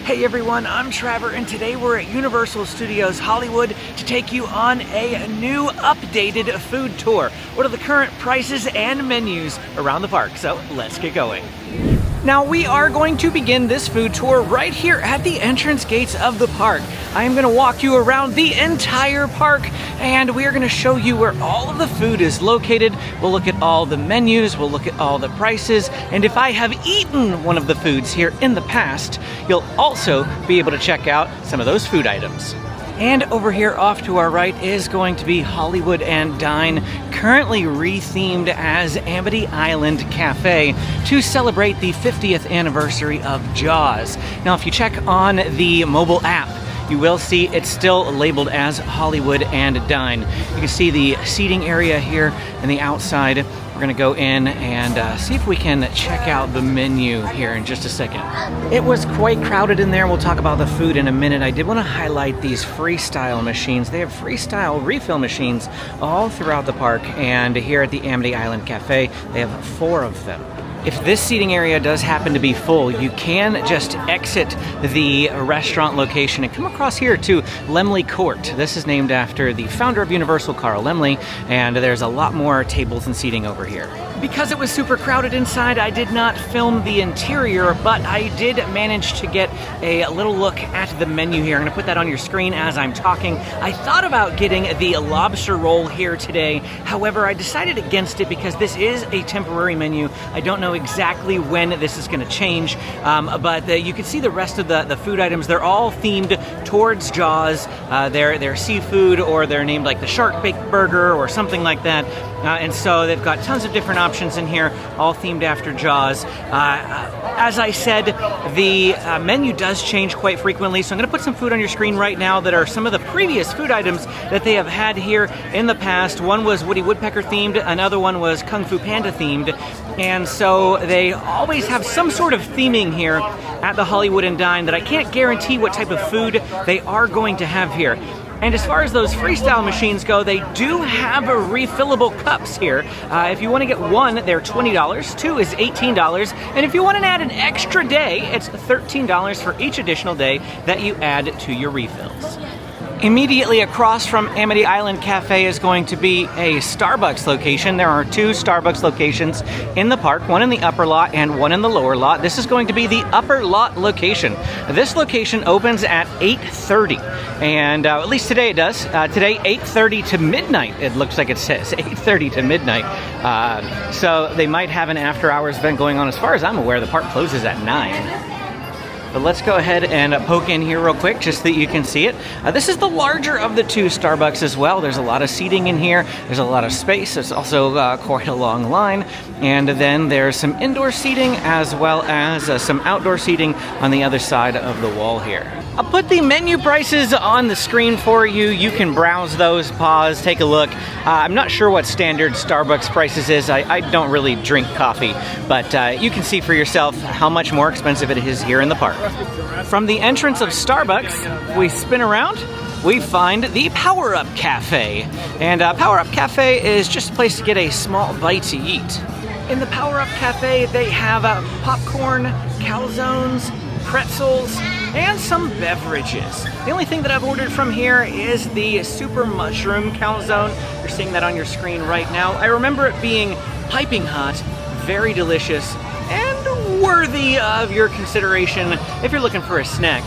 Hey everyone, I'm Trevor and today we're at Universal Studios Hollywood to take you on a new updated food tour. What are the current prices and menus around the park? So let's get going. Now we are going to begin this food tour right here at the entrance gates of the park. I am going to walk you around the entire park and we are going to show you where all of the food is located. We'll look at all the menus, we'll look at all the prices, and if I have eaten one of the foods here in the past, you'll also be able to check out some of those food items. And over here off to our right is going to be Hollywood and Dine, currently rethemed as Amity Island Cafe to celebrate the 50th anniversary of Jaws. Now if you check on the mobile app, you will see it's still labeled as Hollywood and Dine. You can see the seating area here and the outside. We're gonna go in and see if we can check out the menu here in just a second. It was quite crowded in there. We'll talk about the food in a minute. I did want to highlight these freestyle machines. They have freestyle refill machines all throughout the park, and here at the Amity Island Cafe, they have 4 of them. If this seating area does happen to be full, you can just exit the restaurant location and come across here to Laemmle Court. This is named after the founder of Universal, Carl Laemmle, and there's a lot more tables and seating over here. Because it was super crowded inside, I did not film the interior, but I did manage to get a little look at the menu here. I'm gonna put that on your screen as I'm talking. I thought about getting the lobster roll here today. However, I decided against it because this is a temporary menu. I don't know exactly when this is gonna change, but you can see the rest of the food items. They're all themed towards Jaws. They're seafood, or they're named like the Shark Bake Burger or something like that. And so they've got tons of different options in here, all themed after Jaws. As I said, the menu does change quite frequently, so I'm going to put some food on your screen right now that are some of the previous food items that they have had here in the past. One was Woody Woodpecker themed, another one was Kung Fu Panda themed, and so they always have some sort of theming here at the Hollywood and Dine that I can't guarantee what type of food they are going to have here. And as far as those freestyle machines go, they do have refillable cups here. If you want to get one, they're $20, 2 is $18, and if you want to add an extra day, it's $13 for each additional day that you add to your refills. Immediately across from Amity Island Cafe is going to be a Starbucks location. There are 2 Starbucks locations in the park, one in the upper lot and one in the lower lot. This is going to be the upper lot location. This location opens at 8:30, and at least today it does. Today 8:30 to midnight, it looks like it says, 8:30 to midnight. So they might have an after hours event going on. As far as I'm aware, the park closes at 9. But let's go ahead and poke in here real quick just so that you can see it. This is the larger of the 2 Starbucks as well. There's a lot of seating in here. There's a lot of space. There's also quite a long line. And then there's some indoor seating as well as some outdoor seating on the other side of the wall here. I'll put the menu prices on the screen for you. You can browse those, pause, take a look. I'm not sure what standard Starbucks prices is. I don't really drink coffee, but you can see for yourself how much more expensive it is here in the park. From the entrance of Starbucks, we spin around, we find the Power Up Cafe. And Power Up Cafe is just a place to get a small bite to eat. In the Power Up Cafe, they have popcorn, calzones, pretzels, and some beverages. The only thing that I've ordered from here is the Super Mushroom Calzone. You're seeing that on your screen right now. I remember it being piping hot, very delicious, and worthy of your consideration if you're looking for a snack.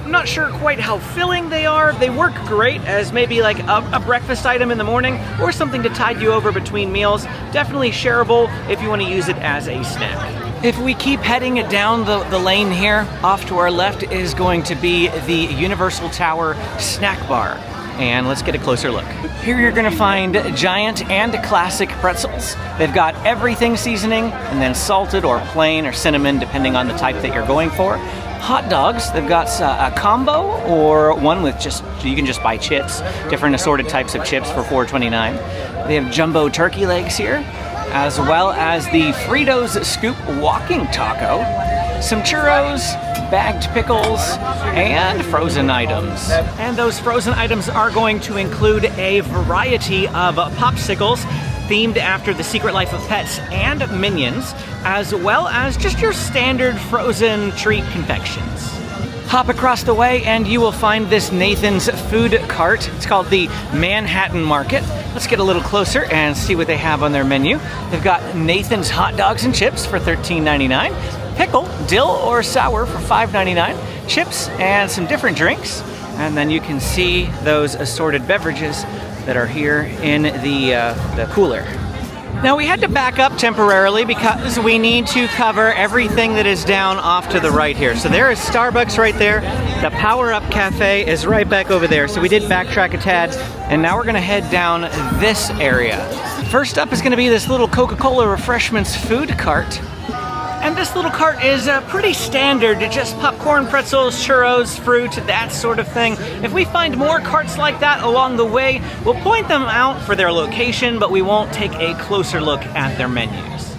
I'm not sure quite how filling they are. They work great as maybe like a breakfast item in the morning or something to tide you over between meals. Definitely shareable if you want to use it as a snack. If we keep heading down the lane here, off to our left is going to be the Universal Tower Snack Bar. And let's get a closer look. Here you're gonna find giant and classic pretzels. They've got everything seasoning, and then salted or plain or cinnamon, depending on the type that you're going for. Hot dogs, they've got a combo or one with just, you can just buy chips, different assorted types of chips for $4.29. They have jumbo turkey legs here, as well as the Fritos Scoop Walking Taco, some churros, bagged pickles, and frozen items. And those frozen items are going to include a variety of popsicles themed after The Secret Life of Pets and Minions, as well as just your standard frozen treat confections. Hop across the way and you will find this Nathan's food cart. It's called the Manhattan Market. Let's get a little closer and see what they have on their menu. They've got Nathan's hot dogs and chips for $13.99, pickle, dill, or sour for $5.99, chips and some different drinks. And then you can see those assorted beverages that are here in the cooler. Now we had to back up temporarily because we need to cover everything that is down off to the right here. So there is Starbucks right there. The Power Up Cafe is right back over there. So we did backtrack a tad, and now we're gonna head down this area. First up is gonna be this little Coca-Cola Refreshments food cart. And this little cart is pretty standard, just popcorn, pretzels, churros, fruit, that sort of thing. If we find more carts like that along the way, we'll point them out for their location, but we won't take a closer look at their menus.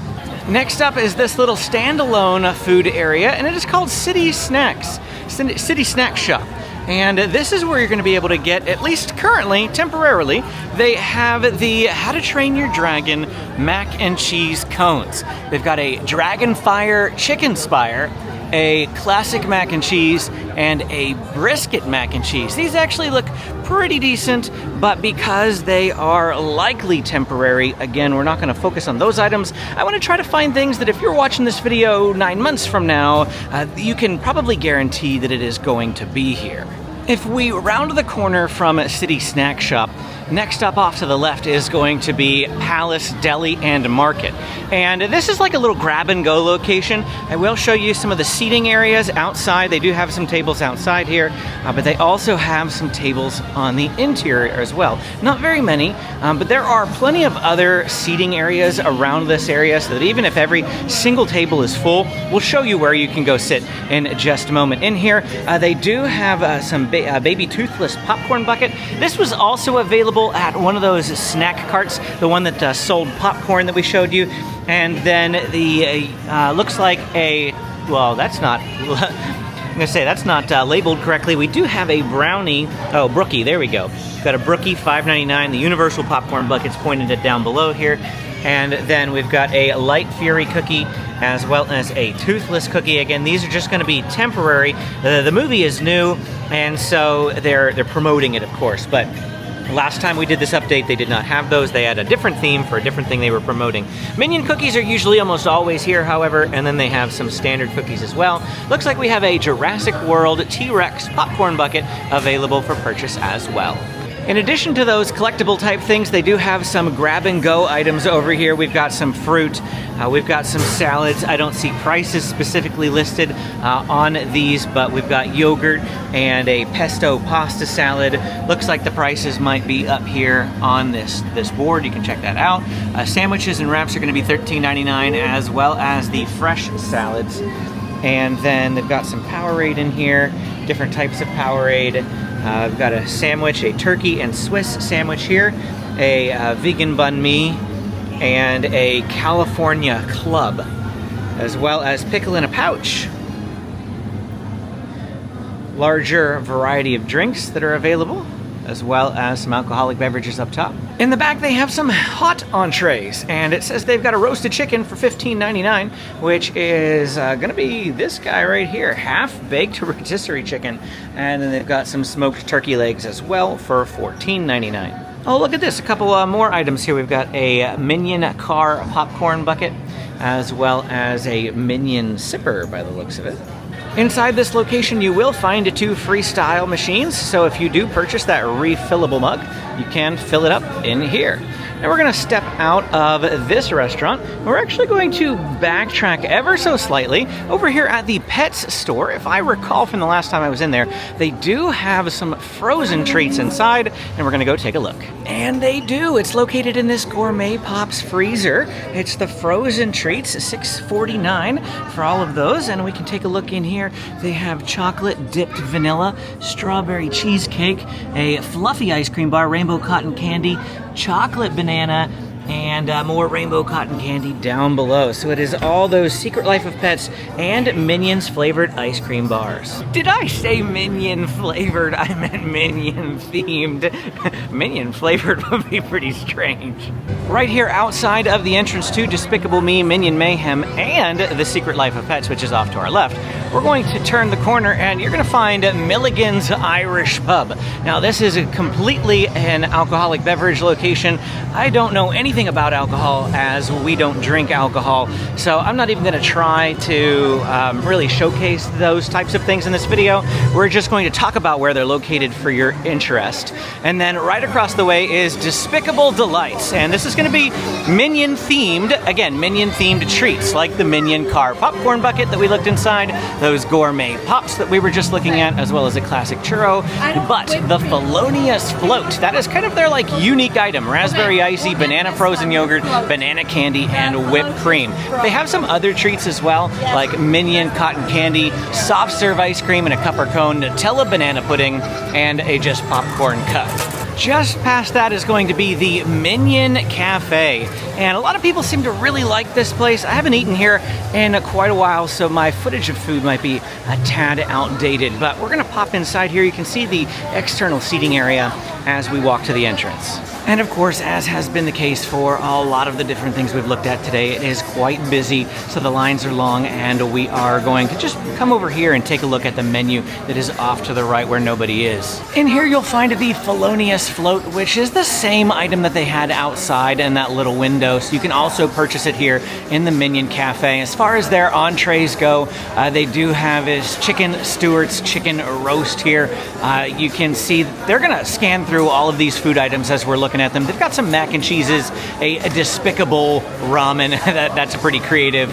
Next up is this little standalone food area, and it is called City Snacks, City Snack Shop. And this is where you're going to be able to get, at least currently, temporarily, they have the How to Train Your Dragon mac and cheese cones. They've got a Dragon Fire Chicken Spire, a classic mac and cheese, and a brisket mac and cheese. These actually look pretty decent, but because they are likely temporary, again, we're not going to focus on those items. I want to try to find things that if you're watching this video 9 months from now, you can probably guarantee that it is going to be here. If we round the corner from City Snack Shop, next up off to the left is going to be Palace Deli and Market. And this is like a little grab-and-go location. I will show you some of the seating areas outside. They do have some tables outside here, but they also have some tables on the interior as well. Not very many, but there are plenty of other seating areas around this area, so that even if every single table is full, we'll show you where you can go sit in just a moment. In here, they do have some baby toothless popcorn bucket. This was also available at one of those snack carts, the one that sold popcorn that we showed you. And then the looks like a, well, that's not, I'm gonna say that's not labeled correctly. We do have a brownie, oh, Brookie, there we go. We've got a Brookie, $5.99. The universal popcorn bucket's pointed at down below here. And then we've got a Light Fury cookie, as well as a toothless cookie. Again, these are just going to be temporary. The movie is new, and so they're promoting it, of course. But last time we did this update, they did not have those. They had a different theme for a different thing they were promoting. Minion cookies are usually almost always here, however, and then they have some standard cookies as well. Looks like we have a Jurassic World T-Rex popcorn bucket available for purchase as well. In addition to those collectible type things, they do have some grab-and-go items over here. We've got some fruit, we've got some salads. I don't see prices specifically listed on these, but we've got yogurt and a pesto pasta salad. Looks like the prices might be up here on this board. You can check that out. Sandwiches and wraps are going to be $13.99, as well as the fresh salads. And then they've got some Powerade in here, different types of Powerade. We've got a sandwich, a turkey and Swiss sandwich here, a vegan banh mi, and a California club, as well as pickle in a pouch. Larger variety of drinks that are available, as well as some alcoholic beverages up top. In the back, they have some hot entrees, and it says they've got a roasted chicken for $15.99, which is gonna be this guy right here, half-baked rotisserie chicken. And then they've got some smoked turkey legs as well for $14.99. Oh, look at this, a couple more items here. We've got a Minion car popcorn bucket, as well as a Minion sipper by the looks of it. Inside this location, you will find 2 freestyle machines, so if you do purchase that refillable mug, you can fill it up in here. Now we're going to step out of this restaurant. We're actually going to backtrack ever so slightly over here at the Pets store. If I recall from the last time I was in there, they do have some frozen treats inside, and we're going to go take a look. And they do. It's located in this Gourmet Pops freezer. It's the frozen treats, $6.49 for all of those, and we can take a look in here. They have chocolate dipped vanilla, strawberry cheesecake, a fluffy ice cream bar, rainbow cotton candy, chocolate banana, and more rainbow cotton candy down below. So it is all those Secret Life of Pets and Minions flavored ice cream bars. Did I say Minion flavored? I meant Minion themed. Minion flavored would be pretty strange. Right here outside of the entrance to Despicable Me, Minion Mayhem, and the Secret Life of Pets, which is off to our left, we're going to turn the corner and you're going to find Milligan's Irish Pub. Now this is completely an alcoholic beverage location. I don't know anything about alcohol as we don't drink alcohol, so I'm not even going to try to really showcase those types of things in this video. We're just going to talk about where they're located for your interest. And then right across the way is Despicable Delights, and this is going to be Minion themed, again, Minion themed treats like the Minion car popcorn bucket that we looked inside, those gourmet pops that we were just looking at, as well as a classic churro, but the Felonious Float, that is kind of their like unique item, raspberry icy, banana frozen yogurt, banana candy, and whipped cream. They have some other treats as well, like Minion cotton candy, soft serve ice cream in a cup or cone, Nutella banana pudding, and a just popcorn cup. Just past that is going to be the Minion Cafe, and a lot of people seem to really like this place. I haven't eaten here in quite a while, so my footage of food might be a tad outdated, but we're gonna pop inside here. You can see the external seating area as we walk to the entrance. And of course, as has been the case for a lot of the different things we've looked at today, it is quite busy, so the lines are long, and we are going to just come over here and take a look at the menu that is off to the right where nobody is. In here you'll find the Felonious Float, which is the same item that they had outside in that little window, so you can also purchase it here in the Minion Cafe. As far as their entrees go, they do have is Chicken Stewart's chicken roast here. You can see they're gonna scan through all of these food items as we're looking at them. They've got some mac and cheeses, a despicable ramen. That's a pretty creative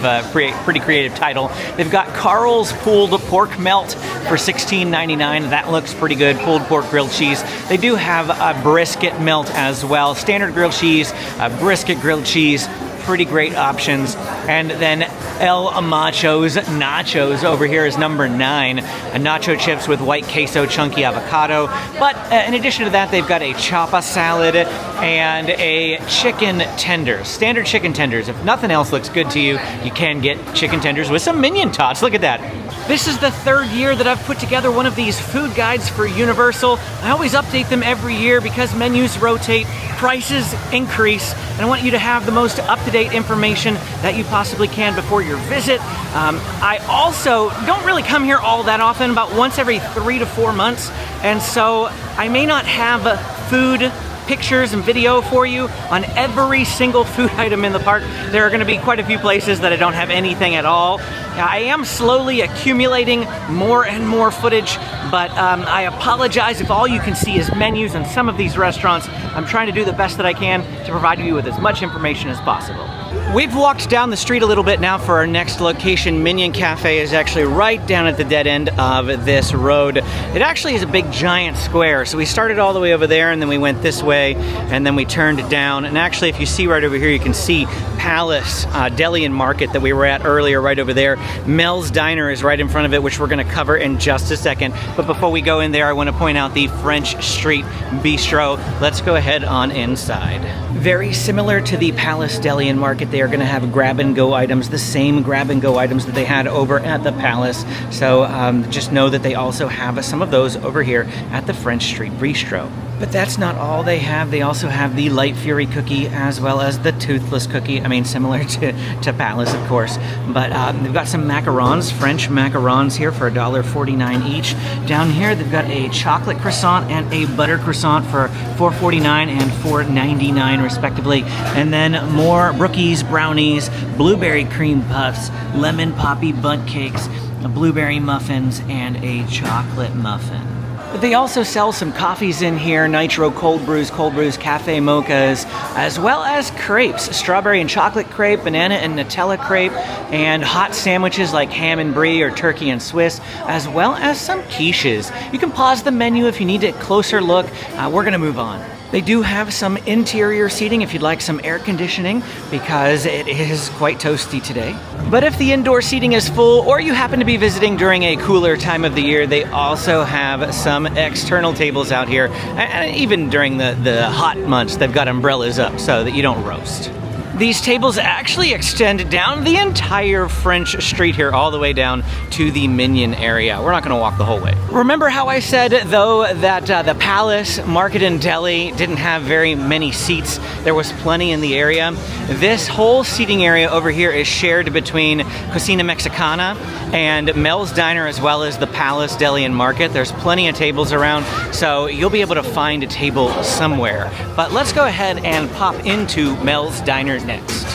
title. They've got Carl's pulled pork melt for $16.99. That looks pretty good. Pulled pork grilled cheese. They do have a brisket melt as well. Standard grilled cheese, brisket grilled cheese. Pretty great options. And then El Macho's Nachos over here is number 9. Nacho chips with white queso, chunky avocado. But in addition to that, they've got a chapa salad and a chicken tenders. Standard chicken tenders. If nothing else looks good to you, you can get chicken tenders with some Minion tots. Look at that. This is the 3rd year that I've put together one of these food guides for Universal. I always update them every year because menus rotate, prices increase, and I want you to have the most up-to-date information that you possibly can before your visit. I also don't really come here all that often, about once every 3 to 4 months, and so I may not have food pictures and video for you on every single food item in the park. There are going to be quite a few places that I don't have anything at all. I am slowly accumulating more and more footage, but I apologize if all you can see is menus in some of these restaurants. I'm trying to do the best that I can to provide you with as much information as possible. We've walked down the street a little bit now for our next location. Minion Cafe is actually right down at the dead end of this road. It actually is a big giant square, so we started all the way over there and then we went this way and then we turned down. And actually, if you see right over here, you can see Palace Deli and Market that we were at earlier right over there. Mel's Diner is right in front of it, which we're going to cover in just a second. But before we go in there, I want to point out the French Street Bistro. Let's go ahead on inside. Very similar to the Palace Deli and Market, they are going to have grab-and-go items, the same grab-and-go items that they had over at the Palace. So just know that they also have some of those over here at the French Street Bistro. But that's not all they have. They also have the Light Fury cookie as well as the Toothless cookie. I mean, similar to Palace, of course. But they've got some macarons, French macarons here for $1.49 each. Down here, they've got a chocolate croissant and a butter croissant for $4.49 and $4.99 respectively. And then more Brookies, brownies, blueberry cream puffs, lemon poppy bundt cakes, blueberry muffins, and a chocolate muffin. But they also sell some coffees in here, nitro cold brews, cafe mochas, as well as crepes, strawberry and chocolate crepe, banana and Nutella crepe, and hot sandwiches like ham and brie or turkey and Swiss, as well as some quiches. You can pause the menu if you need a closer look. We're gonna move on. They do have some interior seating if you'd like some air conditioning, because it is quite toasty today. But if the indoor seating is full, or you happen to be visiting during a cooler time of the year, they also have some external tables out here. And even during the hot months, they've got umbrellas up so that you don't roast. These tables actually extend down the entire French Street here, all the way down to the Minion area. We're not going to walk the whole way. Remember how I said, though, that the Palace Market and Deli didn't have very many seats? There was plenty in the area. This whole seating area over here is shared between Cocina Mexicana and Mel's Diner, as well as the Palace Deli and Market. There's plenty of tables around, so you'll be able to find a table somewhere. But let's go ahead and pop into Mel's Diner next.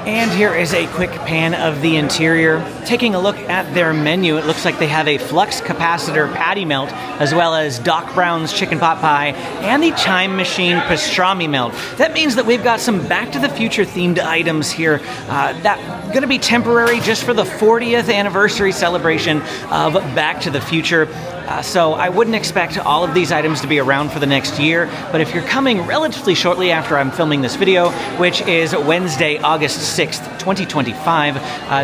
And here is a quick pan of the interior. Taking a look at their menu, it looks like they have a flux capacitor patty melt, as well as Doc Brown's chicken pot pie and the Chime Machine pastrami melt. That means that we've got some Back to the Future themed items here that going to be temporary just for the 40th anniversary celebration of Back to the Future. So I wouldn't expect all of these items to be around for the next year, but if you're coming relatively shortly after I'm filming this video, which is Wednesday, August 6th, 2025,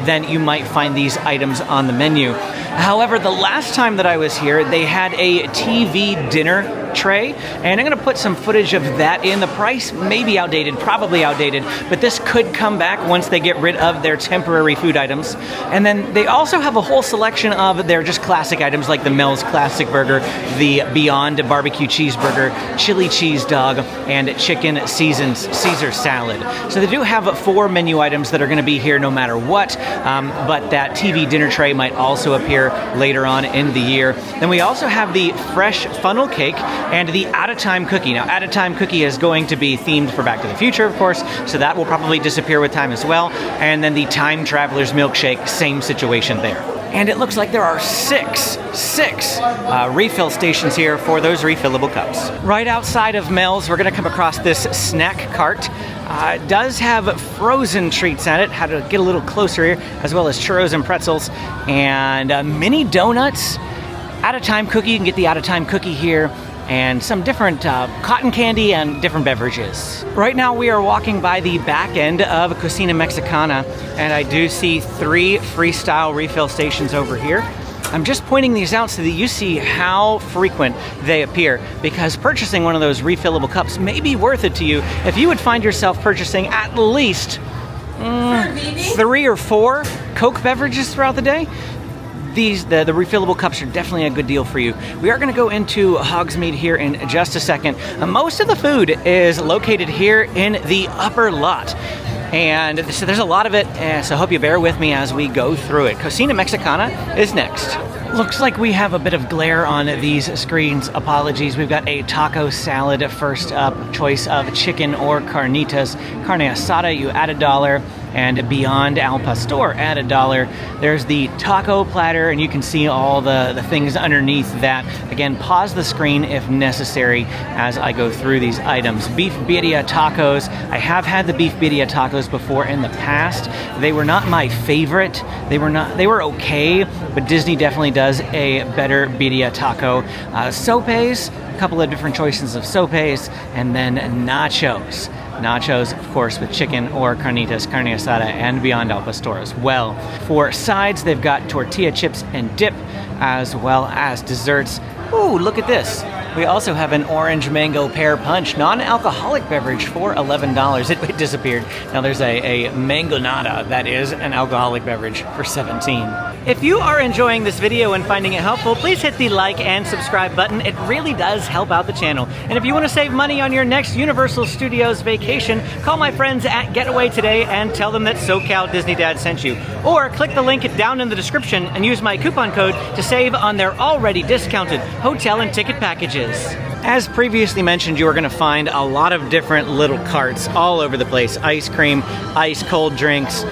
then you might find these items on the menu. However, the last time that I was here, they had a TV dinner tray, and I'm going to put some footage of that in. The price may be outdated, probably outdated, but this could come back once they get rid of their temporary food items. And then they also have a whole selection of their just classic items, like the Mel's Classic Burger, the Beyond Barbecue Cheeseburger, Chili Cheese Dog, and Chicken Seasons Caesar Salad. So they do have 4 menu items that are going to be here no matter what, but that TV dinner tray might also appear later on in the year. Then we also have the fresh funnel cake and the Out-of-Time cookie. Now, Out-of-Time cookie is going to be themed for Back to the Future, of course, so that will probably disappear with time as well. And then the Time Traveler's milkshake, same situation there. And it looks like there are six refill stations here for those refillable cups. Right outside of Mel's, we're going to come across this snack cart. It does have frozen treats at it. How to get a little closer here, as well as churros and pretzels and mini donuts. Out-of-Time cookie, you can get the Out-of-Time cookie here, and some different cotton candy and different beverages. Right now we are walking by the back end of Cocina Mexicana, and I do see 3 freestyle refill stations over here. I'm just pointing these out so that you see how frequent they appear, because purchasing one of those refillable cups may be worth it to you if you would find yourself purchasing at least 3 or 4 Coke beverages throughout the day. The refillable cups are definitely a good deal for you. We are going to go into Hogsmeade here in just a second. Most of the food is located here in the upper lot, and so there's a lot of it, so I hope you bear with me as we go through it. Cocina Mexicana is next. Looks like we have a bit of glare on these screens. Apologies. We've got a taco salad first up, choice of chicken or carnitas. Carne asada, you add $1, and Beyond Al Pastor at $1. There's the taco platter, and you can see all the things underneath that. Again, pause the screen if necessary as I go through these items. Beef birria tacos. I have had the beef birria tacos before in the past. They were not my favorite. They were okay, but Disney definitely does a better birria taco. Sopes, a couple of different choices of sopes, and then nachos. Nachos, of course, with chicken or carnitas, carne asada, and Beyond Al Pastor as well. For sides, they've got tortilla chips and dip, as well as desserts. Ooh, look at this. We also have an orange mango pear punch, non-alcoholic beverage for $11. It disappeared. Now there's a mangonada that is an alcoholic beverage for $17. If you are enjoying this video and finding it helpful, please hit the like and subscribe button. It really does help out the channel. And if you want to save money on your next Universal Studios vacation, call my friends at Getaway today and tell them that SoCal Disney Dad sent you. Or click the link down in the description and use my coupon code to save on their already discounted hotel and ticket packages. As previously mentioned, you are going to find a lot of different little carts all over the place. Ice cream, ice cold drinks.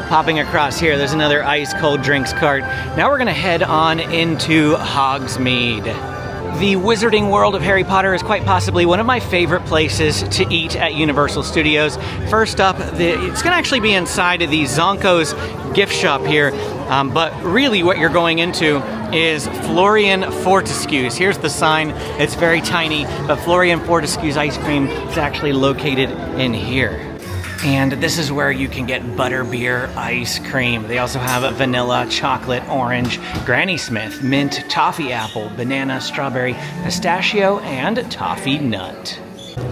Popping across here, there's another ice cold drinks cart. Now we're going to head on into Hogsmeade. The Wizarding World of Harry Potter is quite possibly one of my favorite places to eat at Universal Studios. First up, it's going to actually be inside of the Zonko's gift shop here, but really what you're going into is Florian Fortescue's. Here's the sign. It's very tiny, but Florian Fortescue's ice cream is actually located in here. And this is where you can get butterbeer ice cream. They also have vanilla, chocolate, orange, Granny Smith, mint, toffee apple, banana, strawberry, pistachio, and toffee nut.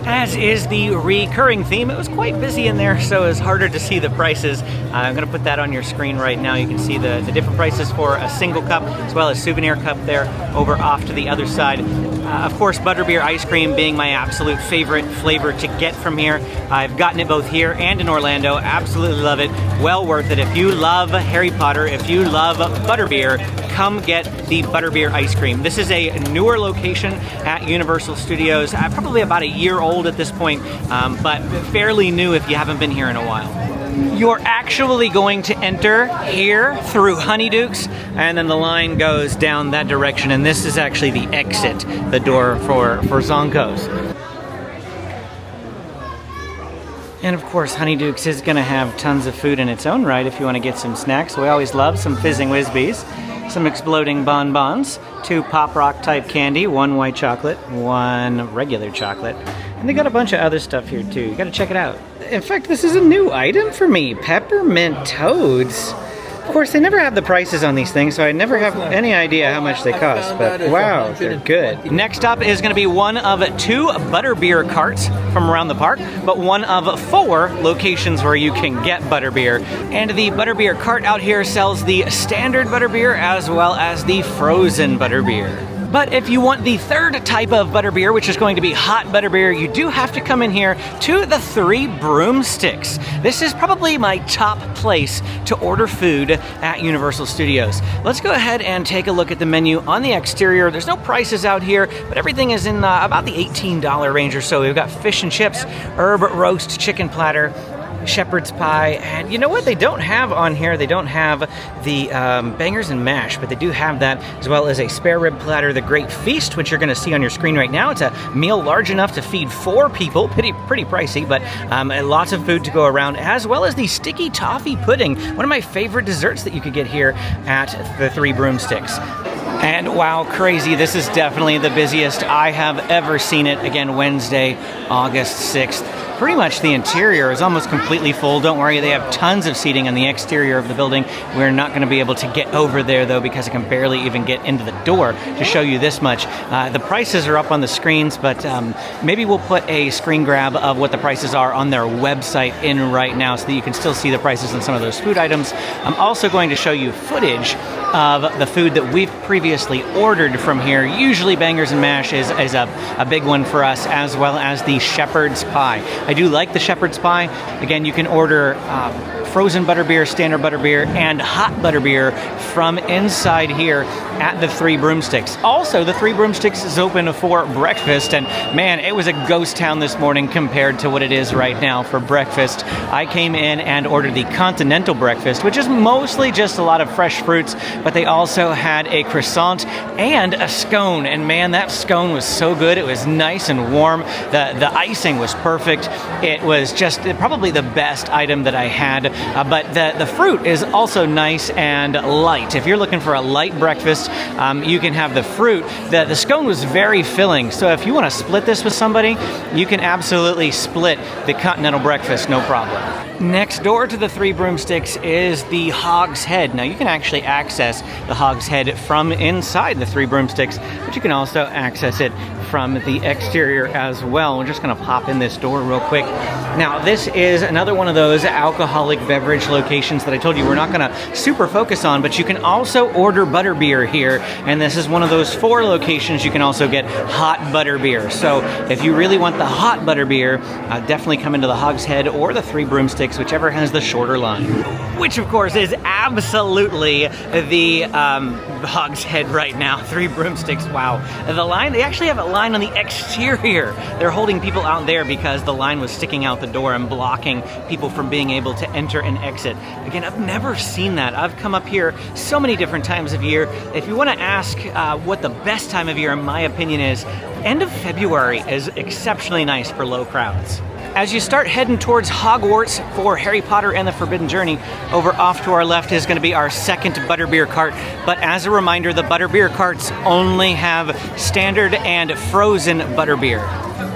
As is the recurring theme, it was quite busy in there, so it's harder to see the prices. I'm going to put that on your screen right now. You can see the different prices for a single cup, as well as souvenir cup there over off to the other side. Of course, butterbeer ice cream being my absolute favorite flavor to get from here. I've gotten it both here and in Orlando. Absolutely love it. Well worth it. If you love Harry Potter, if you love butterbeer, come get the butterbeer ice cream. This is a newer location at Universal Studios, probably about a year old at this point, but fairly new if you haven't been here in a while. You're actually going to enter here through Honeydukes, and then the line goes down that direction, and this is actually the exit, the door for Zonko's. And of course, Honeydukes is going to have tons of food in its own right if you want to get some snacks. We always love some Fizzing Whizbees, some exploding bonbons, 2 Pop Rock type candy, 1 white chocolate, 1 regular chocolate. And they got a bunch of other stuff here too. You gotta check it out. In fact, this is a new item for me, peppermint toads. Of course, they never have the prices on these things, so I never have any idea how much they cost, but wow, they're good. Next up is going to be one of 2 butterbeer carts from around the park, but one of 4 locations where you can get butterbeer. And the butterbeer cart out here sells the standard butterbeer as well as the frozen butterbeer. But if you want the third type of butterbeer, which is going to be hot butterbeer, you do have to come in here to the 3 Broomsticks. This is probably my top place to order food at Universal Studios. Let's go ahead and take a look at the menu on the exterior. There's no prices out here, but everything is in about the $18 range or so. We've got fish and chips, herb roast chicken platter, shepherd's pie, and you know what they don't have on here? They don't have the bangers and mash, but they do have that, as well as a spare rib platter, the Great Feast, which you're going to see on your screen right now. It's a meal large enough to feed 4 people, pretty pricey, but lots of food to go around, as well as the sticky toffee pudding, one of my favorite desserts that you could get here at the 3 Broomsticks. And wow, crazy, this is definitely the busiest I have ever seen it. Again, Wednesday, August 6th. Pretty much the interior is almost completely full. Don't worry, they have tons of seating on the exterior of the building. We're not going to be able to get over there though, because I can barely even get into the door to show you this much. The prices are up on the screens, but maybe we'll put a screen grab of what the prices are on their website in right now so that you can still see the prices on some of those food items. I'm also going to show you footage of the food that we've previously ordered from here. Usually bangers and mash is a big one for us, as well as the shepherd's pie. I do like the shepherd's pie. Again, you can order frozen butterbeer, standard butterbeer, and hot butterbeer from inside here at the 3 Broomsticks. Also, the 3 Broomsticks is open for breakfast, and man, it was a ghost town this morning compared to what it is right now for breakfast. I came in and ordered the continental breakfast, which is mostly just a lot of fresh fruits, but they also had a croissant and a scone, and man, that scone was so good. It was nice and warm. The icing was perfect. It was just probably the best item that I had, but the fruit is also nice and light. If you're looking for a light breakfast, you can have the fruit. The scone was very filling, so if you want to split this with somebody, you can absolutely split the continental breakfast, no problem. Next door to the 3 Broomsticks is the Hog's Head. Now, you can actually access the Hog's Head from inside the 3 Broomsticks, but you can also access it from the exterior as well. We're just going to pop in this door real quick. Now, this is another one of those alcoholic beverage locations that I told you we're not going to super focus on, but you can also order butterbeer here, and this is one of those 4 locations you can also get hot butterbeer. So if you really want the hot butterbeer, definitely come into the Hog's Head or the 3 Broomsticks Broomsticks, whichever has the shorter line. Which, of course, is absolutely the Hog's Head right now. 3 Broomsticks, wow. The line, they actually have a line on the exterior. They're holding people out there because the line was sticking out the door and blocking people from being able to enter and exit. Again, I've never seen that. I've come up here so many different times of year. If you want to ask what the best time of year, in my opinion, is, end of February is exceptionally nice for low crowds. As you start heading towards Hogwarts for Harry Potter and the Forbidden Journey, over off to our left is going to be our second butterbeer cart. But as a reminder, the butterbeer carts only have standard and frozen butterbeer.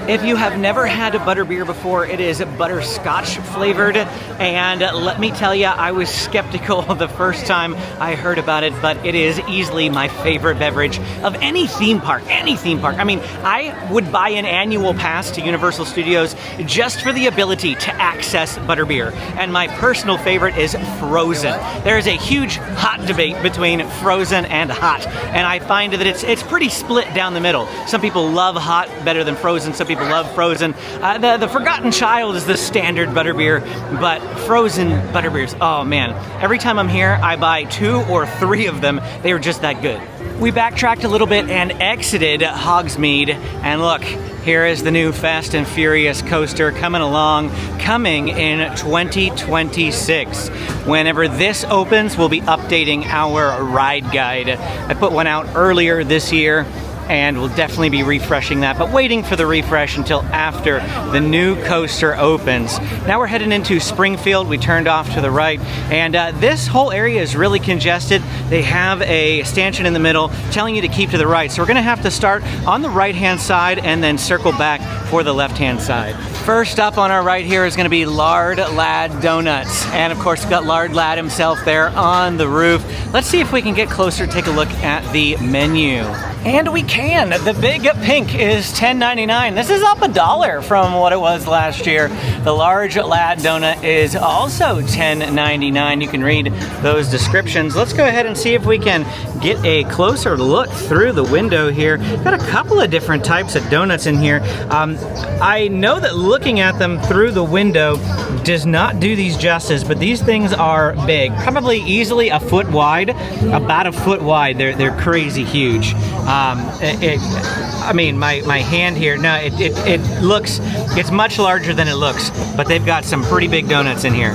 If you have never had a butterbeer before, it is butterscotch flavored, and let me tell you, I was skeptical the first time I heard about it, but it is easily my favorite beverage of any theme park, I mean, I would buy an annual pass to Universal Studios just for the ability to access butterbeer, and my personal favorite is frozen. There is a huge hot debate between frozen and hot, and I find that it's pretty split down the middle. Some people love hot better than frozen, some people love frozen. The Forgotten Child is the standard butterbeer, but frozen butterbeers, oh man. Every time I'm here, I buy 2 or 3 of them. They are just that good. We backtracked a little bit and exited Hogsmeade, and look, here is the new Fast and Furious coaster coming in 2026. Whenever this opens, we'll be updating our ride guide. I put one out earlier this year, and we'll definitely be refreshing that, but waiting for the refresh until after the new coaster opens. Now we're heading into Springfield. We turned off to the right, and this whole area is really congested. They have a stanchion in the middle telling you to keep to the right, so we're gonna have to start on the right-hand side and then circle back for the left-hand side. First up on our right here is gonna be Lard Lad Donuts, and of course we've got Lard Lad himself there on the roof. Let's see if we can get closer, take a look at the menu. And we can. The Big Pink is $10.99. This is up $1 from what it was last year. The Large Lad Donut is also $10.99. You can read those descriptions. Let's go ahead and see if we can get a closer look through the window here. Got a couple of different types of donuts in here. I know that looking at them through the window does not do these justice, but these things are big. Probably easily a foot wide, about a foot wide. They're crazy huge. I mean, my hand here, no, it looks, it's much larger than it looks, but they've got some pretty big donuts in here.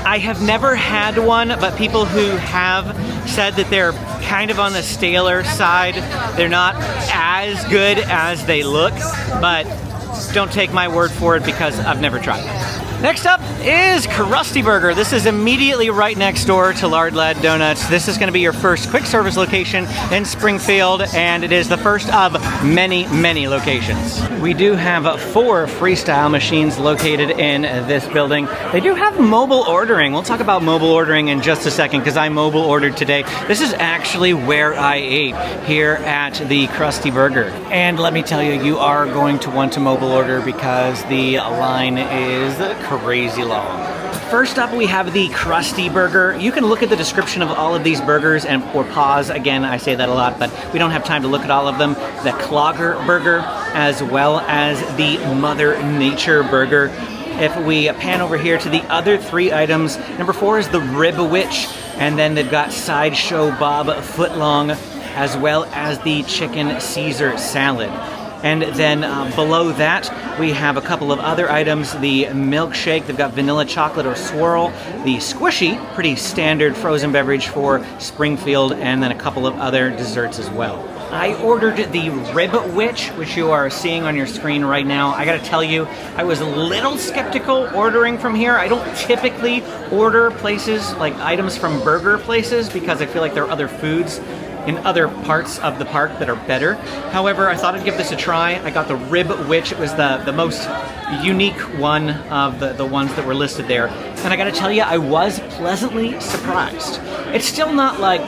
I have never had one, but people who have said that they're kind of on the staler side. They're not as good as they look, but don't take my word for it because I've never tried it. Next up is Krusty Burger. This is immediately right next door to Lard Lad Donuts. This is going to be your first quick service location in Springfield, and it is the first of many, many locations. We do have 4 freestyle machines located in this building. They do have mobile ordering. We'll talk about mobile ordering in just a second because I mobile ordered today. This is actually where I ate here at the Krusty Burger. And let me tell you, you are going to want to mobile order because the line is crazy long. First up, we have the Krusty Burger. You can look at the description of all of these burgers or pause. Again, I say that a lot, but we don't have time to look at all of them. The Clogger Burger, as well as the Mother Nature Burger. If we pan over here to the other 3 items, number 4 is the Rib Witch, and then they've got Sideshow Bob Footlong, as well as the Chicken Caesar Salad. And then below that, we have a couple of other items. The milkshake, they've got vanilla chocolate or swirl. The squishy, pretty standard frozen beverage for Springfield, and then a couple of other desserts as well. I ordered the Rib Witch, which you are seeing on your screen right now. I gotta tell you, I was a little skeptical ordering from here. I don't typically order places like items from burger places because I feel like there are other foods in other parts of the park that are better. However, I thought I'd give this a try. I got the Rib Witch. It was the most unique one of the ones that were listed there. And I gotta tell you, I was pleasantly surprised. It's still not like,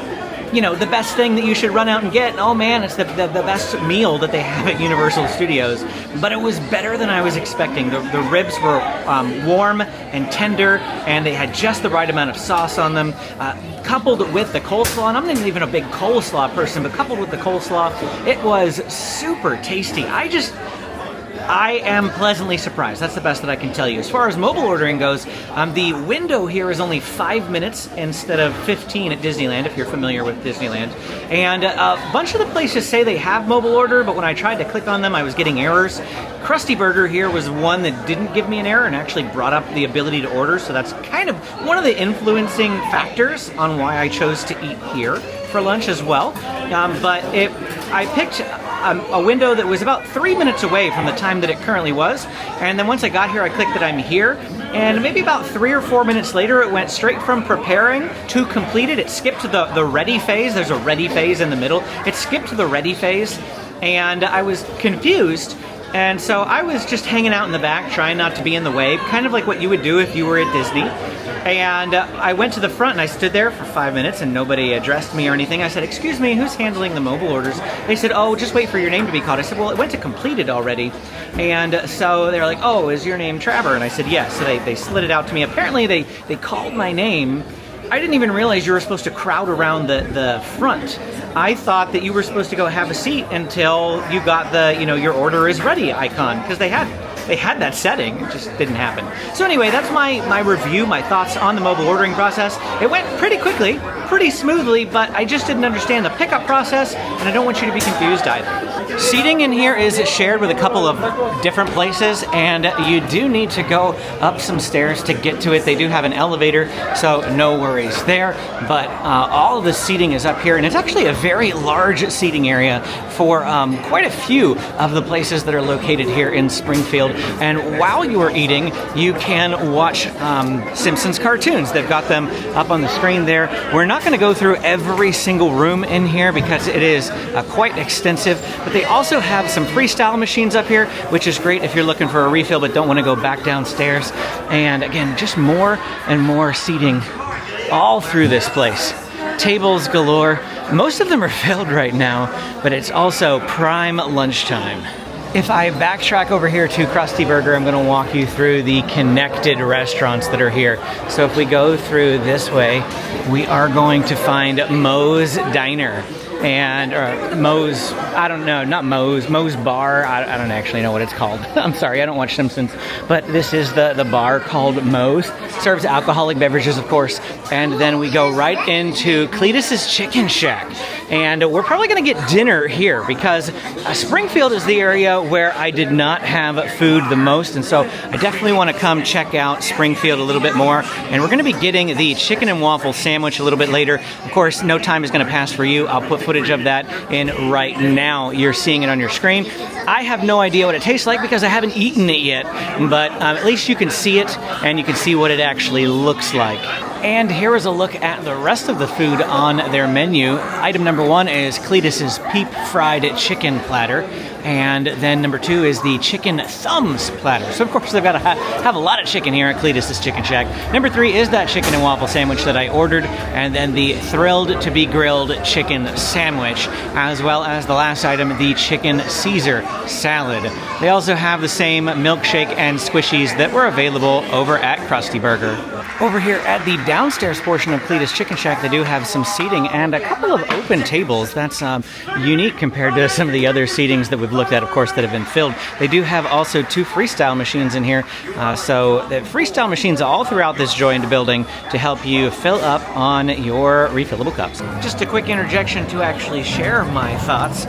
you know, the best thing that you should run out and get. Oh man, it's the best meal that they have at Universal Studios. But it was better than I was expecting. The ribs were warm and tender, and they had just the right amount of sauce on them. Coupled with the coleslaw, and I'm not even a big coleslaw person, but coupled with the coleslaw, it was super tasty. I am pleasantly surprised. That's the best that I can tell you. As far as mobile ordering goes, the window here is only 5 minutes instead of 15 at Disneyland, if you're familiar with Disneyland. And a bunch of the places say they have mobile order, but when I tried to click on them, I was getting errors. Krusty Burger here was one that didn't give me an error and actually brought up the ability to order, so that's kind of one of the influencing factors on why I chose to eat here for lunch as well. I picked a window that was about 3 minutes away from the time that it currently was, and then once I got here, I clicked that I'm here, and maybe about 3 or 4 minutes later, it went straight from preparing to completed. It skipped to the ready phase. There's a ready phase in the middle. It skipped to the ready phase, and I was confused. And so I was just hanging out in the back, trying not to be in the way, kind of like what you would do if you were at Disney. And I went to the front and I stood there for 5 minutes and nobody addressed me or anything. I said, "Excuse me, who's handling the mobile orders?" They said, "Oh, just wait for your name to be called." I said, "Well, it went to completed already." And so they're like, "Oh, is your name Trevor?" And I said, "Yes." So they slid it out to me. Apparently they called my name. I didn't even realize you were supposed to crowd around the front. I thought that you were supposed to go have a seat until you got the, your order is ready icon, because they had that setting. It just didn't happen. So anyway, that's my review, my thoughts on the mobile ordering process. It went pretty quickly, pretty smoothly, but I just didn't understand the pickup process, and I don't want you to be confused either. Seating in here is shared with a couple of different places, and you do need to go up some stairs to get to it. They do have an elevator, so no worries there, but all of the seating is up here, and it's actually a very large seating area for quite a few of the places that are located here in Springfield. And while you are eating, you can watch Simpsons cartoons. They've got them up on the screen there. We're not going to go through every single room in here because it is quite extensive, but they also have some freestyle machines up here, which is great if you're looking for a refill but don't want to go back downstairs. And again, just more and more seating all through this place. Tables galore. Most of them are filled right now, but it's also prime lunchtime. If I backtrack over here to Krusty Burger, I'm going to walk you through the connected restaurants that are here. So if we go through this way, we are going to find Moe's Diner. And Moe's, I don't know, not Moe's Bar. I don't actually know what it's called. I'm sorry, I don't watch Simpsons. But this is the bar called Moe's. Serves alcoholic beverages, of course. And then we go right into Cletus's Chicken Shack. And we're probably going to get dinner here because Springfield is the area where I did not have food the most. And so I definitely want to come check out Springfield a little bit more. And we're going to be getting the chicken and waffle sandwich a little bit later. Of course, no time is going to pass for you. I'll put footage of that in right now. You're seeing it on your screen. I have no idea what it tastes like because I haven't eaten it yet. But at least you can see it and you can see what it actually looks like. And here is a look at the rest of the food on their menu. Item number 1 is Cletus's Peep Fried Chicken Platter. And then number 2 is the Chicken Thumbs Platter. So of course they've got to have a lot of chicken here at Cletus's Chicken Shack. Number 3 is that chicken and waffle sandwich that I ordered. And then the Thrilled to be Grilled Chicken Sandwich. As well as the last item, the Chicken Caesar Salad. They also have the same milkshake and squishies that were available over at Krusty Burger. Over here at the downstairs portion of Cletus Chicken Shack, they do have some seating and a couple of open tables. That's unique compared to some of the other seatings that we've looked at, of course, that have been filled. They do have also 2 freestyle machines in here. So the freestyle machines all throughout this joined building to help you fill up on your refillable cups. Just a quick interjection to actually share my thoughts.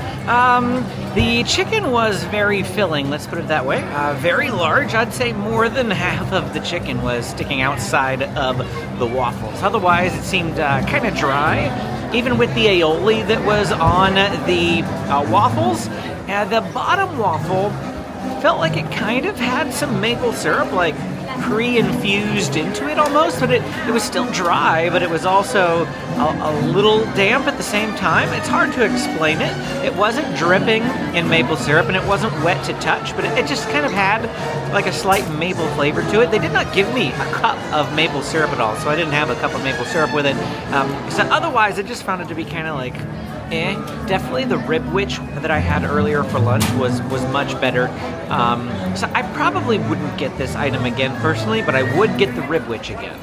The chicken was very filling, let's put it that way. Very large. I'd say more than half of the chicken was sticking outside of the waffles. Otherwise, it seemed kind of dry. Even with the aioli that was on the waffles, the bottom waffle felt like it kind of had some maple syrup, like pre-infused into it almost, but it was still dry, but it was also a little damp at the same time. It's hard to explain it. It wasn't dripping in maple syrup and it wasn't wet to touch, but it just kind of had like a slight maple flavor to it. They did not give me a cup of maple syrup at all, so I didn't have a cup of maple syrup with it. So otherwise, I just found it to be kind of like Definitely the rib witch that I had earlier for lunch was much better. So I probably wouldn't get this item again personally, but I would get the rib witch again.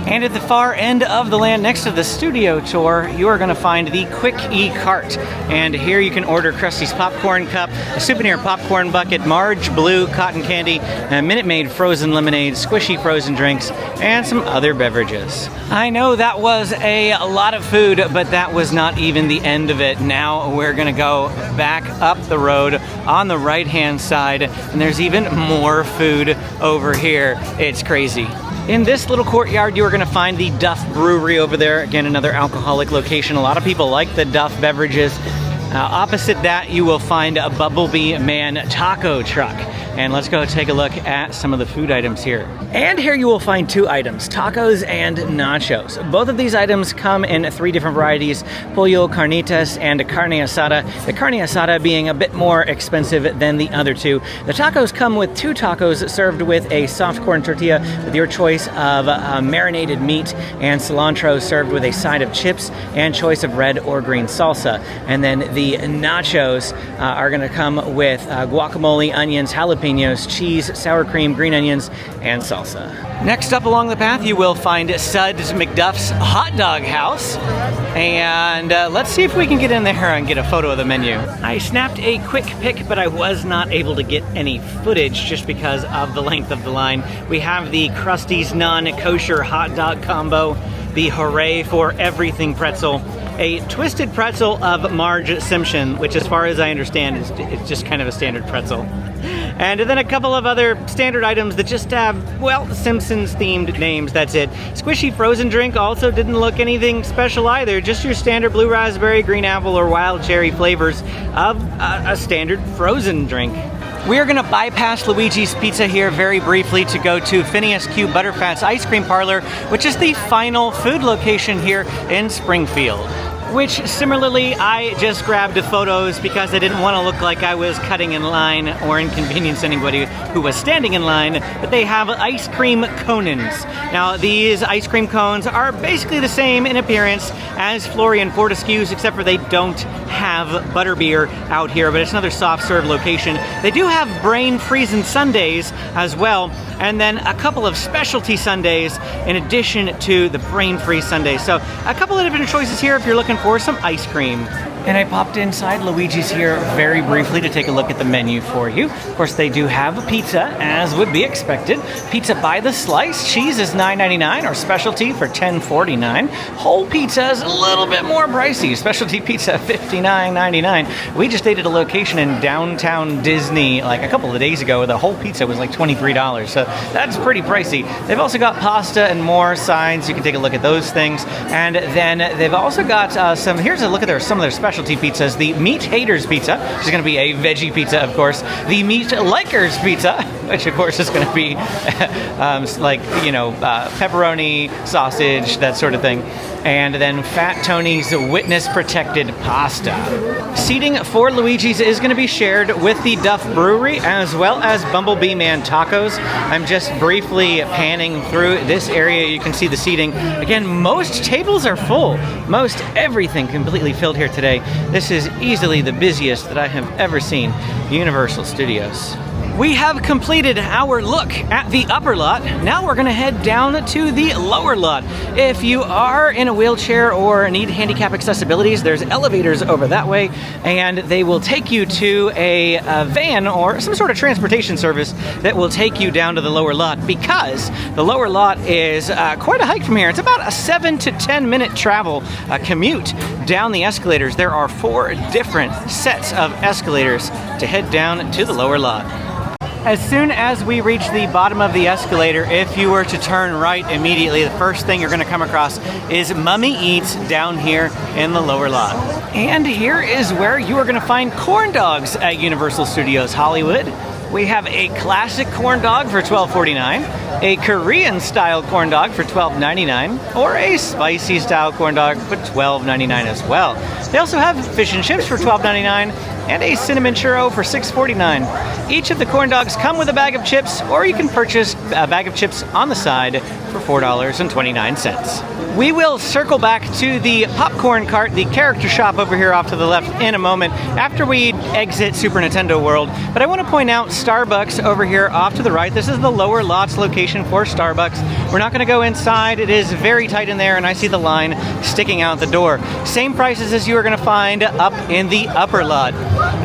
And at the far end of the land next to the studio tour, you are going to find the Quick E Cart. And here you can order Krusty's Popcorn Cup, a souvenir popcorn bucket, Marge Blue cotton candy, a Minute Maid frozen lemonade, squishy frozen drinks, and some other beverages. I know that was a lot of food, but that was not even the end of it. Now we're going to go back up the road on the right-hand side, and there's even more food over here. It's crazy. In this little courtyard, you are going to find the Duff Brewery over there. Again, another alcoholic location. A lot of people like the Duff beverages. Opposite that, you will find a Bumblebee Man taco truck. And let's go take a look at some of the food items here. And here you will find two items, tacos and nachos. Both of these items come in three different varieties, pollo, carnitas, and carne asada. The carne asada being a bit more expensive than the other two. The tacos come with two tacos served with a soft corn tortilla with your choice of marinated meat, and cilantro served with a side of chips and choice of red or green salsa. And then the nachos are gonna come with guacamole, onions, jalapenos, cheese, sour cream, green onions, and salsa. Next up along the path, you will find Suds McDuff's Hot Dog House. And let's see if we can get in there and get a photo of the menu. I snapped a quick pic, but I was not able to get any footage just because of the length of the line. We have the Krusty's non-kosher hot dog combo, the Hooray for Everything pretzel, a twisted pretzel of Marge Simpson, which as far as I understand is just kind of a standard pretzel. And then a couple of other standard items that just have, well, Simpsons themed names, that's it. Squishy frozen drink also didn't look anything special either, just your standard blue raspberry, green apple, or wild cherry flavors of a standard frozen drink. We are going to bypass Luigi's Pizza here very briefly to go to Phineas Q Butterfat's Ice Cream Parlor, which is the final food location here in Springfield. Which, similarly, I just grabbed photos because I didn't want to look like I was cutting in line or inconvenience anybody who was standing in line, but they have ice cream conons. Now, these ice cream cones are basically the same in appearance as Florian Fortescue's, except for they don't have butterbeer out here, but it's another soft serve location. They do have brain freezing sundaes as well, and then a couple of specialty sundaes in addition to the brain freeze sundaes. So a couple of different choices here if you're looking for some ice cream. And I popped inside Luigi's here very briefly to take a look at the menu for you. Of course, they do have a pizza, as would be expected. Pizza by the slice. Cheese is $9.99, or specialty for $10.49. Whole pizza is a little bit more pricey. Specialty pizza, $59.99. We just stayed at a location in downtown Disney like a couple of days ago where the whole pizza was like $23, so that's pretty pricey. They've also got pasta and more sides. You can take a look at those things. And then they've also got here's a look at some of their specialty pizzas. The Meat Haters Pizza, which is going to be a veggie pizza, of course. The Meat Likers Pizza, which of course is going to be pepperoni, sausage, that sort of thing. And then Fat Tony's Witness Protected Pasta. Seating for Luigi's is going to be shared with the Duff Brewery as well as Bumblebee Man Tacos. I'm just briefly panning through this area. You can see the seating. Again, most tables are full. Most everything completely filled here today. This is easily the busiest that I have ever seen Universal Studios. We have completed our look at the upper lot. Now we're gonna head down to the lower lot. If you are in a wheelchair or need handicap accessibilities, there's elevators over that way, and they will take you to a van or some sort of transportation service that will take you down to the lower lot, because the lower lot is quite a hike from here. It's about a 7 to 10 minute travel commute down the escalators. There are 4 different sets of escalators to head down to the lower lot. As soon as we reach the bottom of the escalator, if you were to turn right immediately, the first thing you're going to come across is Mummy Eats down here in the lower lot. And here is where you are going to find corn dogs at Universal Studios Hollywood. We have a classic corn dog for $12.49, a Korean style corn dog for $12.99, or a spicy style corn dog for $12.99 as well. They also have fish and chips for $12.99 and a cinnamon churro for $6.49. Each of the corn dogs come with a bag of chips, or you can purchase a bag of chips on the side for $4.29. We will circle back to the popcorn cart, the character shop over here off to the left in a moment after we exit Super Nintendo World. But I want to point out Starbucks over here off to the right. This is the lower lots location for Starbucks. We're not going to go inside. It is very tight in there, and I see the line sticking out the door. Same prices as you are going to find up in the upper lot.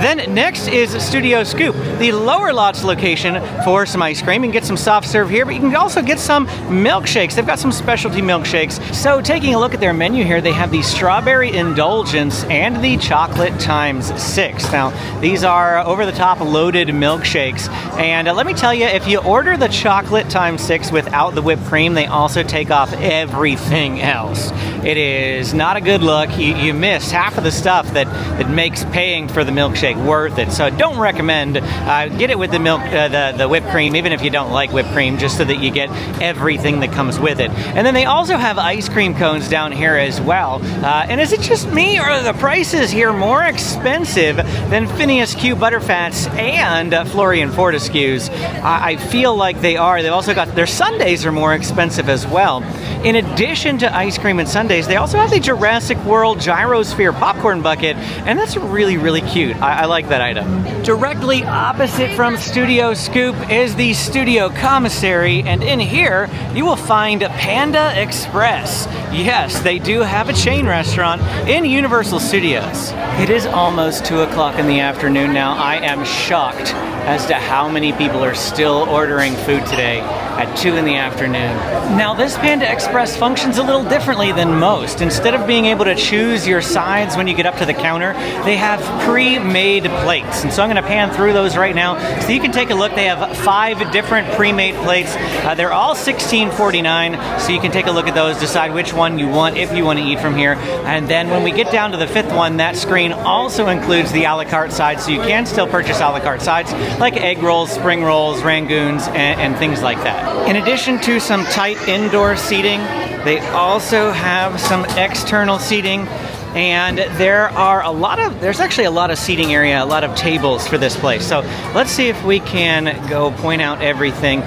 Then next is Studio Scoop, the lower lots location for some ice cream. You can get some soft serve here, but you can also get some milkshakes. They've got some specialty milkshakes. So taking a look at their menu here, they have the strawberry indulgence and the chocolate ×6. Now, these are over-the-top loaded milkshakes. And let me tell you, if you order the chocolate ×6 without the whipped cream, they also take off everything else. It is not a good look. You miss half of the stuff that makes paying for the milkshake worth it. So don't recommend get it with the milk, the whipped cream, even if you don't like whipped cream, just so that you get everything that comes with it. And then they also have ice cream cones down here as well. And is it just me, or are the prices here more expensive than Phineas Q Butterfats and Florian Fortescue's? I feel like they are. They've also got their sundaes are more expensive as well. In addition to ice cream and sundaes, they also have the Jurassic World Gyrosphere popcorn bucket, and that's really, really cute. I like that item. Directly opposite from Studio Scoop is the Studio Commissary, and in here you will find Panda Express. Yes, they do have a chain restaurant in Universal Studios. It is almost 2 o'clock in the afternoon now. I am shocked as to how many people are still ordering food today at 2 in the afternoon. Now, this Panda Express functions a little differently than most. Instead of being able to choose your sides when you get up to the counter, they have pre-made plates. And so I'm going to pan through those right now so you can take a look. They have 5 different pre-made plates. They're all $16.49, so you can take a look at those, decide which one you want if you want to eat from here. And then when we get down to the 5th one, that screen also includes the a la carte sides, so you can still purchase a la carte sides like egg rolls, spring rolls, rangoons, and things like that. In addition to some tight indoor seating, they also have some external seating, and there's actually a lot of seating area, a lot of tables for this place. So let's see if we can go point out everything.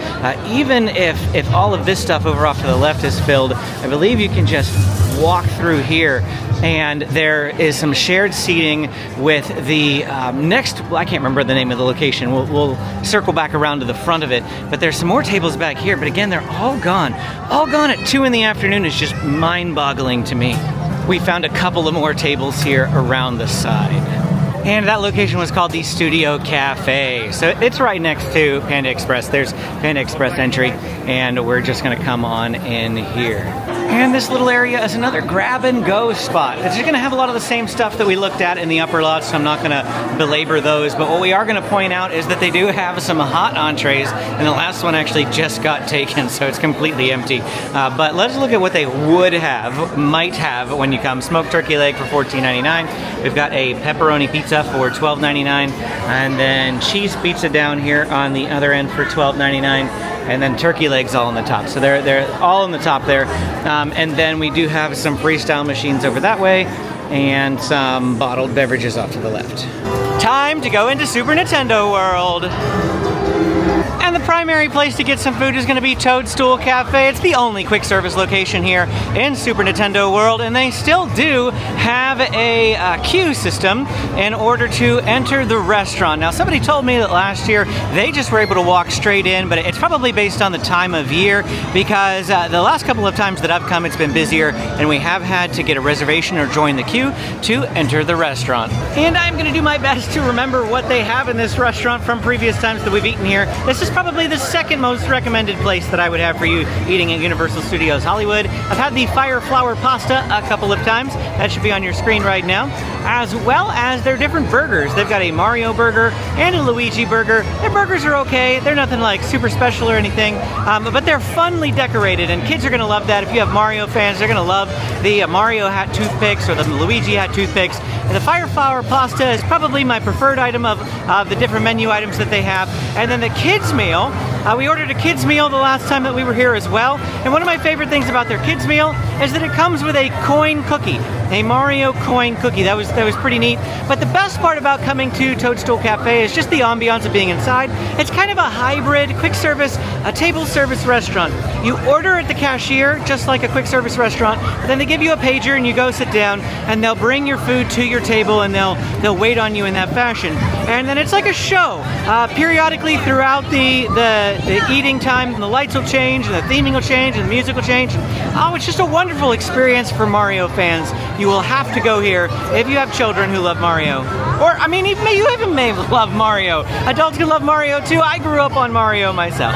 Even if all of this stuff over off to the left is filled, I believe you can just walk through here, and there is some shared seating with the next, I can't remember the name of the location. We'll circle back around to the front of it, but there's some more tables back here, but again, they're all gone. All gone at 2 in the afternoon is just mind-boggling to me. We found a couple of more tables here around the side. And that location was called the Studio Cafe. So it's right next to Panda Express. There's Panda Express entry, and we're just gonna come on in here. And this little area is another grab and go spot. It's just gonna have a lot of the same stuff that we looked at in the upper lots, so I'm not gonna belabor those, but what we are gonna point out is that they do have some hot entrees, and the last one actually just got taken, so it's completely empty. But let's look at what they might have when you come. Smoked turkey leg for $14.99. We've got a pepperoni pizza for $12.99, and then cheese pizza down here on the other end for $12.99, and then turkey legs all on the top. So they're all on the top there. And then we do have some freestyle machines over that way, and some bottled beverages off to the left. Time to go into Super Nintendo World. And the primary place to get some food is going to be Toadstool Cafe. It's the only quick service location here in Super Nintendo World, and they still do have a queue system in order to enter the restaurant. Now, somebody told me that last year they just were able to walk straight in, but it's probably based on the time of year, because the last couple of times that I've come, it's been busier, and we have had to get a reservation or join the queue to enter the restaurant. And I'm going to do my best to remember what they have in this restaurant from previous times that we've eaten here. This is probably the second most recommended place that I would have for you eating at Universal Studios Hollywood. I've had the Fire Flower Pasta a couple of times. That should be on your screen right now, as well as their different burgers. They've got a Mario burger and a Luigi burger. Their burgers are okay. They're nothing like super special or anything, but they're funly decorated, and kids are going to love that. If you have Mario fans, they're going to love the Mario hat toothpicks or the Luigi hat toothpicks. And the Fire Flower Pasta is probably my preferred item of the different menu items that they have. And then the kids meal, we ordered a kids meal the last time that we were here as well. And one of my favorite things about their kids meal is that it comes with a coin cookie. a Mario coin cookie. That was pretty neat. But the best part about coming to Toadstool Cafe is just the ambiance of being inside. It's kind of a hybrid, quick service, a table service restaurant. You order at the cashier, just like a quick service restaurant, but then they give you a pager and you go sit down and they'll bring your food to your table and they'll wait on you in that fashion. And then it's like a show. Periodically throughout the eating time, the lights will change and the theming will change and the music will change. Oh, it's just a wonderful experience for Mario fans. You will have to go here if you have children who love Mario. Or, I mean, even you even may love Mario. Adults can love Mario too. I grew up on Mario myself.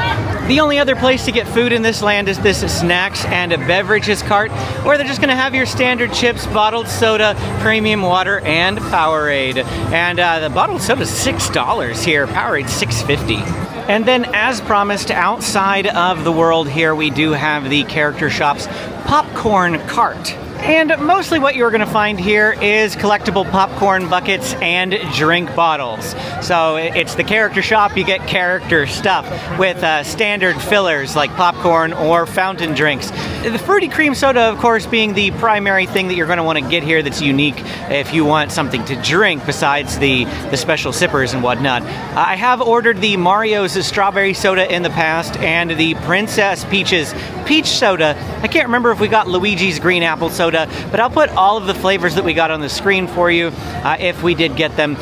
The only other place to get food in this land is this snacks and beverages cart, where they're just gonna have your standard chips, bottled soda, premium water, and Powerade. And the bottled soda is $6 here. Powerade's $6.50. And then, as promised, outside of the world here, we do have the character shop's popcorn cart. And mostly what you're going to find here is collectible popcorn buckets and drink bottles. So it's the character shop, you get character stuff with standard fillers like popcorn or fountain drinks. The fruity cream soda, of course, being the primary thing that you're going to want to get here that's unique if you want something to drink besides the special sippers and whatnot. I have ordered the Mario's strawberry soda in the past and the Princess Peach's peach soda. I can't remember if we got Luigi's green apple soda, but I'll put all of the flavors that we got on the screen for you if we did get them.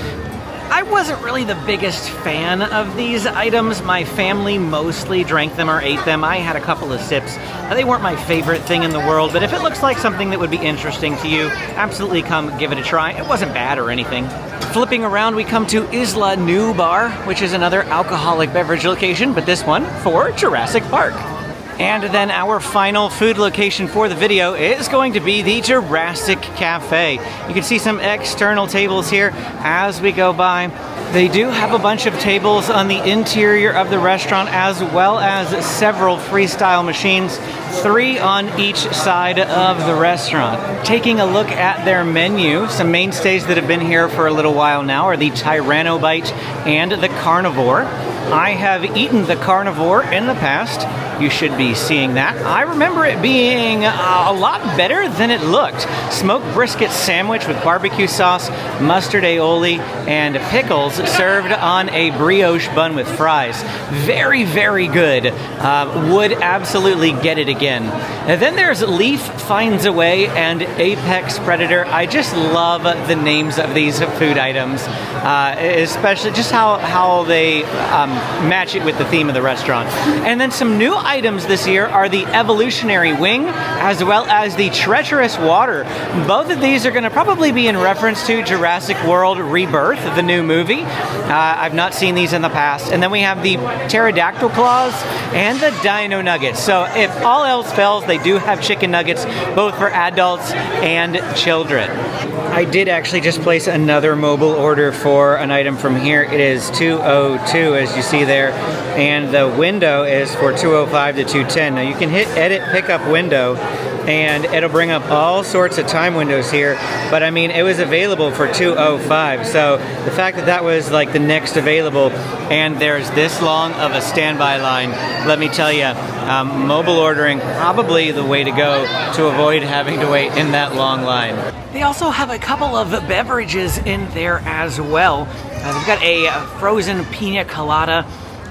I wasn't really the biggest fan of these items. My family mostly drank them or ate them. I had a couple of sips. They weren't my favorite thing in the world, but if it looks like something that would be interesting to you, absolutely come give it a try. It wasn't bad or anything. Flipping around, we come to Isla New Bar, which is another alcoholic beverage location, but this one for Jurassic Park. And then our final food location for the video is going to be the Jurassic Cafe. You can see some external tables here as we go by. They do have a bunch of tables on the interior of the restaurant, as well as several freestyle machines, 3 on each side of the restaurant. Taking a look at their menu, some mainstays that have been here for a little while now are the Tyranno Bite and the Carnivore. I have eaten the Carnivore in the past. You should be seeing that. I remember it being a lot better than it looked. Smoked brisket sandwich with barbecue sauce, mustard aioli, and pickles served on a brioche bun with fries. Very, very good. Would absolutely get it again. And then there's Leaf Finds a Way and Apex Predator. I just love the names of these food items, especially just how they match it with the theme of the restaurant. And then some new items this year are the Evolutionary Wing, as well as the Treacherous Water. Both of these are going to probably be in reference to Jurassic World Rebirth, the new movie. I've not seen these in the past. And then we have the Pterodactyl Claws and the Dino Nuggets. So if all else fails, they do have chicken nuggets, both for adults and children. I did actually just place another mobile order for an item from here. It is 202, as you see there, and the window is for 205 to 210. Now you can hit edit pickup window and it'll bring up all sorts of time windows here, but I mean, it was available for 205, so the fact that that was like the next available and there's this long of a standby line, let me tell you, mobile ordering probably the way to go to avoid having to wait in that long line. They also have a couple of beverages in there as well. They've got a frozen pina colada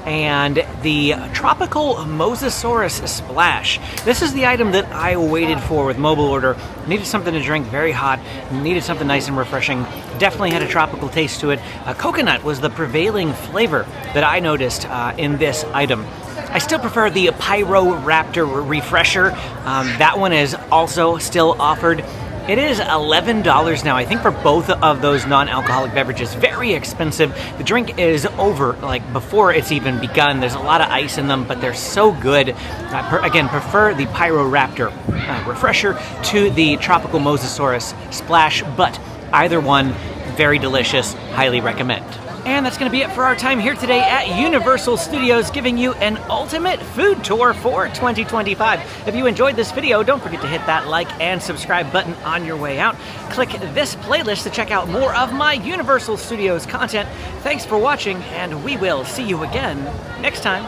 and the Tropical Mosasaurus Splash. This is the item that I waited for with mobile order. Needed something to drink very hot, needed something nice and refreshing. Definitely had a tropical taste to it. Coconut was the prevailing flavor that I noticed in this item. I still prefer the Pyro Raptor Refresher. That one is also still offered. It is $11 now, I think, for both of those non-alcoholic beverages. Very expensive. The drink is over, like, before it's even begun. There's a lot of ice in them, but they're so good. Again, prefer the Pyro Raptor Refresher to the Tropical Mosasaurus Splash, but either one, very delicious. Highly recommend. And that's going to be it for our time here today at Universal Studios, giving you an ultimate food tour for 2025. If you enjoyed this video, don't forget to hit that like and subscribe button on your way out. Click this playlist to check out more of my Universal Studios content. Thanks for watching, and we will see you again next time.